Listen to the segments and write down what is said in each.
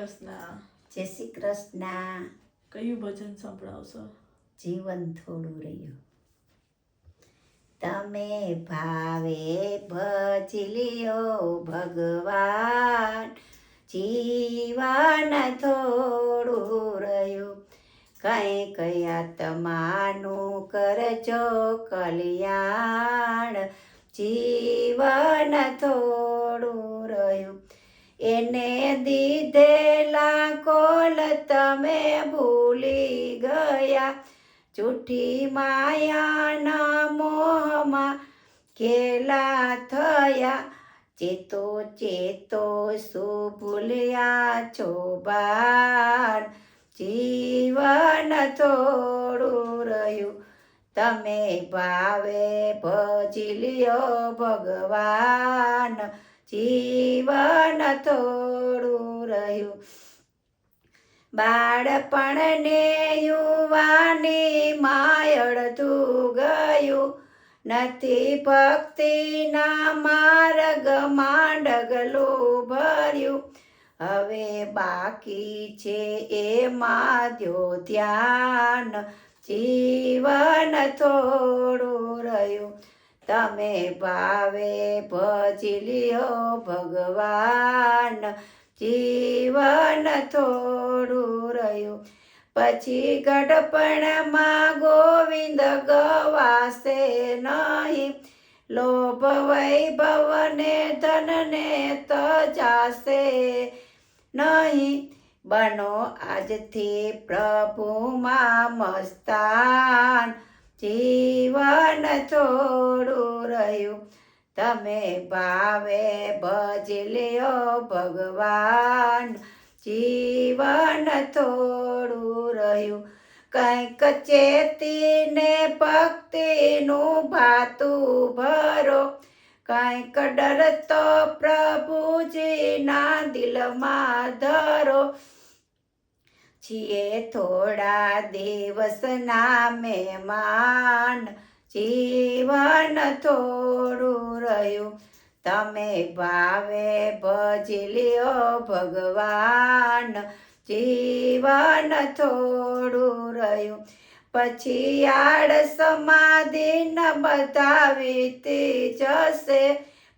કૃષ્ણ. જય શ્રી કૃષ્ણ. કયું ભજન સંભળાવશો? જીવન થોડું રહ્યું. તમે ભાવે ભજી લ્યો ભગવાન, જીવન થોડું રહ્યું. કંઈક આત્માનું કરજો કલ્યાણ, જીવન થોડું રહ્યું. એને દીધેલા કોલ તમે ભૂલી ગયા, જૂઠી માયાના મોહમાં ઘેલા થયા. ચેતો ચેતો શું ભૂલ્યા છો બાર, જીવન થોડું રહ્યું. તમે ભાવે ભજી લ્યો ભગવાન, જીવન થોડું રહ્યું. બાળપણને યુવાની માયળતું ગયું, નથી ભક્તિના માર્ગમાં ડગલું ભર્યું. હવે બાકી છે એમાં દ્યો ધ્યાન, જીવન થોડું રહ્યું. તમે ભાવે ભજી લ્યો ભગવાન, જીવન થોડું રહ્યું. પછી ગઢપણમાં ગોવિંદ ગવાશે નહીં, લોભ વૈભવને ધનને તજાશે નહીં. બનો આજથી પ્રભુમાં મસ્તાન, જીવન થોડું રહ્યું. તમે ભાવે ભજી લ્યો ભગવાન, જીવન થોડું રહ્યું. કંઈક ચેતીને ભક્તિનું ભાતું ભરો, કંઈક ડરતો પ્રભુજીના દિલમાં ધરો. છીએ થોડા દિવસના મહેમાન, જીવન થોડું રહ્યું. તમે ભાવે ભજી લ્યો ભગવાન, જીવન થોડું રહ્યું. પછી આળસમાં દિન બધા વીતી જશે,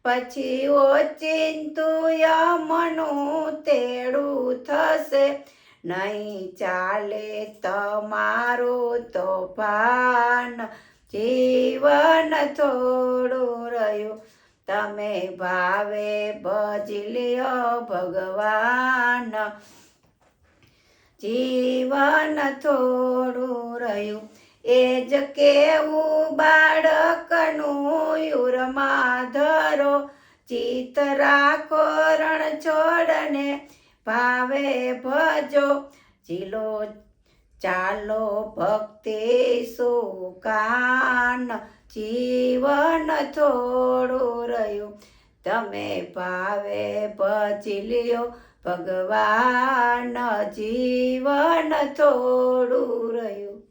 પછી ઓચિંતું યમનું તેડું થશે. નહીં ચાલે તમારું તોફાન, જીવન થોડું રહ્યું. તમે ભાવે ભજી લ્યો ભગવાન, જીવન થોડું રહ્યું. એ જ કેવું બાળકનું યુરમાં ધરો, ચિત્ત રાખો રણ છોડને ભાવે ભજો. જીલો ચાલો ભક્તિ સુકાન, જીવન થોડું રહ્યું. તમે ભાવે ભજી લ્યો ભગવાન, જીવન થોડું રહ્યું.